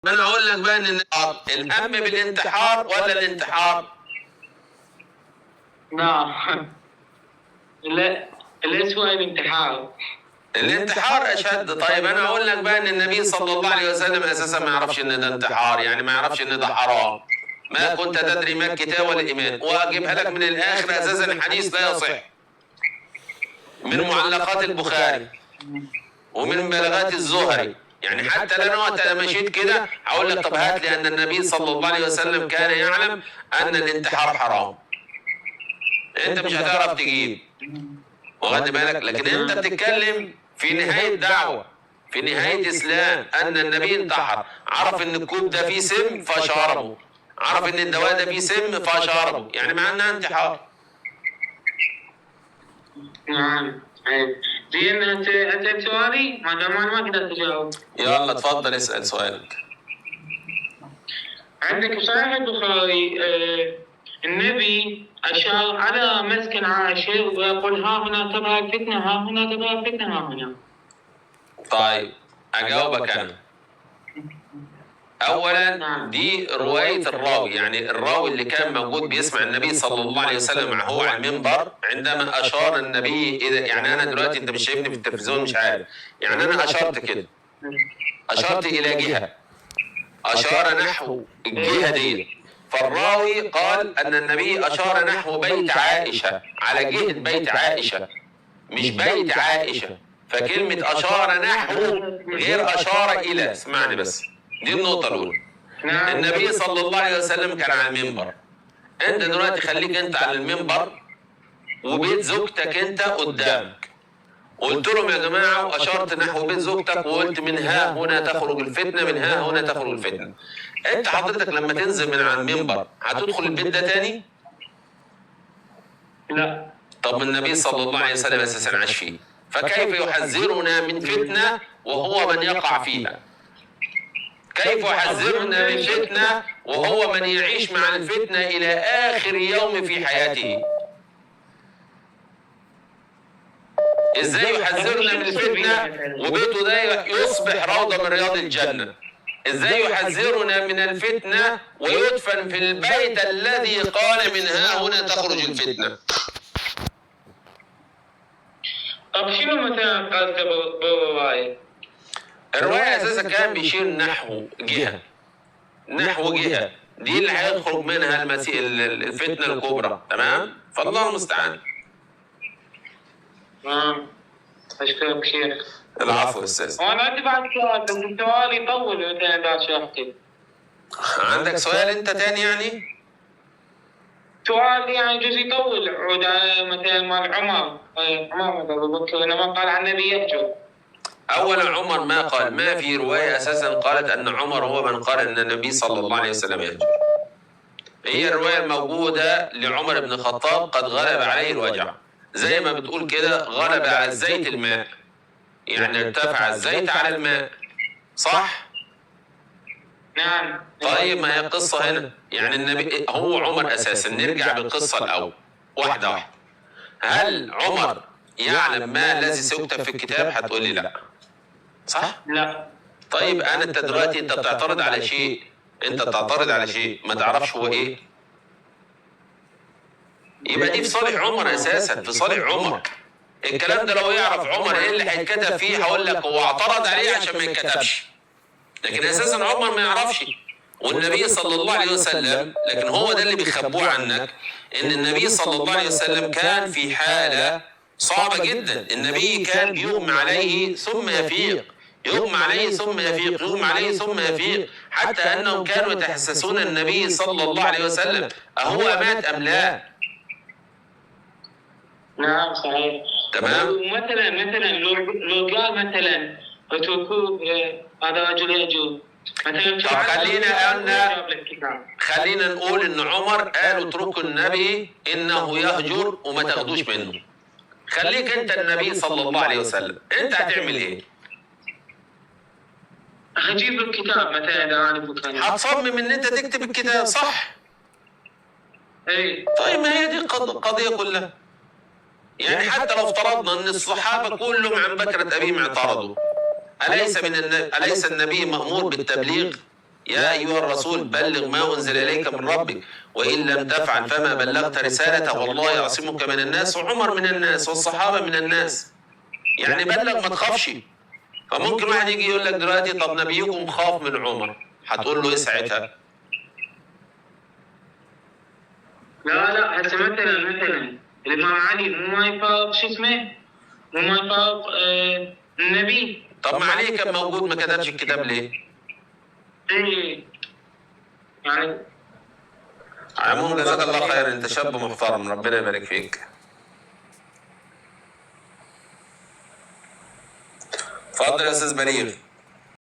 ما انا اقول لك بقى ان الهم بالانتحار ولا الانتحار؟ نعم. لا، الأسوأ الانتحار. الانتحار اشد. طيب انا اقول لك بقى ان النبي صلى الله عليه وسلم اساسا ما يعرفش ان ده انتحار، يعني ما يعرفش ان ده حرام. ما كنت تدري ما الكتاب ولا الايمان. واجيبها لك من الاخر، اساسا الحديث لا يصح، من معلقات البخاري ومن بلاغات الزهري. يعني حتى لو انا مشيت كده هقول لك طب هات لي ان النبي صلى الله عليه وسلم كان يعلم ان الانتحار حرام. انت مش هتعرف تجيب، واخد بالك؟ لكن انت بتتكلم في نهايه دعوه، في نهايه اسلام، ان النبي انتحر، عرف ان الكوب ده فيه سم فشربه، عرف ان الدواء ده فيه سم فشربه، يعني معناه انتحار. نعم. زين، أنت سؤالي ما دام أنا ما قدرت أجاوب. يلا اتفضل اسال سؤالك. عندك في صحيح البخاري النبي أشار على مسكن عائشة ويقول ها هنا تظهر الفتنة، ها هنا تظهر الفتنة، ها هنا. طيب اجاوبك انا. اولا دي روايه الراوي، يعني الراوي اللي كان موجود بيسمع النبي صلى الله عليه وسلم هو على المنبر عندما اشار النبي يعني انا دلوقتي انت مش شايفني في التلفزيون مش عارف، يعني انا اشرت كده، اشرت الى جهه، اشار نحو الجهه دي، فالراوي قال ان النبي اشار نحو بيت عائشه، على جهه بيت عائشه مش بيت عائشه. فكلمه اشار نحو غير اشار الى. اسمعني بس، دي النقطه الاولى. النبي صلى الله عليه وسلم كان على المنبر، انت دلوقتي خليك انت على المنبر وبيت زوجتك انت قدامك، قلت لهم يا جماعه واشرت نحو بيت زوجتك وقلت من ها هنا تخرج الفتنه، من ها هنا تخرج الفتنه. انت حضرتك لما تنزل من على المنبر هتدخل البيت ده تاني؟ لا. طب النبي صلى الله عليه وسلم اساسا عاش فيه، فكيف يحذرنا من فتنه وهو من يقع فيها؟ كيف يحذرنا من فتنه وهو من يعيش مع الفتنه الى اخر يوم في حياته؟ ازاي يحذرنا من الفتنه وبيته ده يصبح روضه من رياض الجنه؟ ازاي يحذرنا من الفتنه ويدفن في البيت الذي قال من ها هنا تخرج الفتنه؟ طب شنو مثلا قصده بالرواية؟ الروايه اساسا كان بيشير نحو جهه، نحو جهه دي اللي هيخرج منها الفتنه الكبرى. تمام؟ فالله المستعان. أشكرك شيخ. العفو استاذ. وانا عندي بعد سؤال، بس السؤال يطول مثلا اذا شرحت. عندك سؤال انت تاني يعني؟ سؤال يعني جزء يطول عود مثلا مال عمر. عمر ابو بكر لما قال عن النبي يهجر. اولا عمر ما قال، ما في روايه اساسا قالت ان عمر هو من قال ان النبي صلى الله عليه وسلم يهجر. هي الروايه الموجوده لعمر بن الخطاب قد غلب عليه الوجع، زي ما بتقول كده غلب على الزيت الماء، يعني ارتفع الزيت على الماء، صح؟ نعم. طيب ما هي القصه هنا، يعني النبي هو عمر اساسا. نرجع بالقصه الاول واحده واحده. هل عمر يعلم ما الذي سيكتب في الكتاب؟ هتقول لي لا، صح؟ لا. طيب انت دلوقتي انت بتعترض على شيء، انت بتعترض على شيء ما تعرفش هو ايه، يبقى دي في صالح عمر اساسا، في صالح عمر. الكلام ده لو يعرف عمر ايه اللي هيتكتب فيه هقول لك هو اعترض عليه عشان ما يتكتبش، لكن اساسا عمر ما يعرفش، والنبي صلى الله عليه وسلم. لكن هو ده اللي بيخبوه عنك، ان النبي صلى الله عليه وسلم كان في حاله صعبه جدا. النبي كان بيغمى عليه ثم يفيق، يغمى عليه ثم يفيق، يغمى عليه ثم يفيق، حتى انهم كانوا يتحسسون النبي صلى الله عليه وسلم اهو مات ام لا. نعم صحيح. تمام. مثلا لو قال مثلا اتركوه هذا رجل يأجوج مثلا. طب خلينا نقول ان عمر قال اتركوا النبي انه يهجر وما تاخدوش منه. خليك انت النبي صلى الله عليه وسلم، انت هتعمل ايه؟ هجيب له الكتاب مثلا اذا انا بكره. هتصمم ان انت تكتب الكتاب، صح؟ ايه. طيب ما هي دي القضيه كلها. يعني حتى لو افترضنا ان الصحابه كلهم عن بكره ابيهم اعترضوا، اليس النبي مامور بالتبليغ؟ يا أيها الرسول بلغ ما أنزل إليك من ربك وإن لم تفعل فما بلغت رسالته والله يعصمك من الناس، وعمر من الناس والصحابة من الناس. يعني بلغ ما تخافش. فممكن واحد يجي يقول لك دلوقتي طب نبيكم خاف من عمر، هتقول له إيه ساعتها؟ لا هسه مثلا الإمام علي مو ما يفارق شو اسمه؟ مو ما يفارق النبي. طب ما علي كان موجود ما كتبش الكتاب ليه؟ إيه يعني على العموم جزاك الله خير، أنت شاب محترم، ربنا يبارك فيك. اتفضل يا أستاذ بليغ.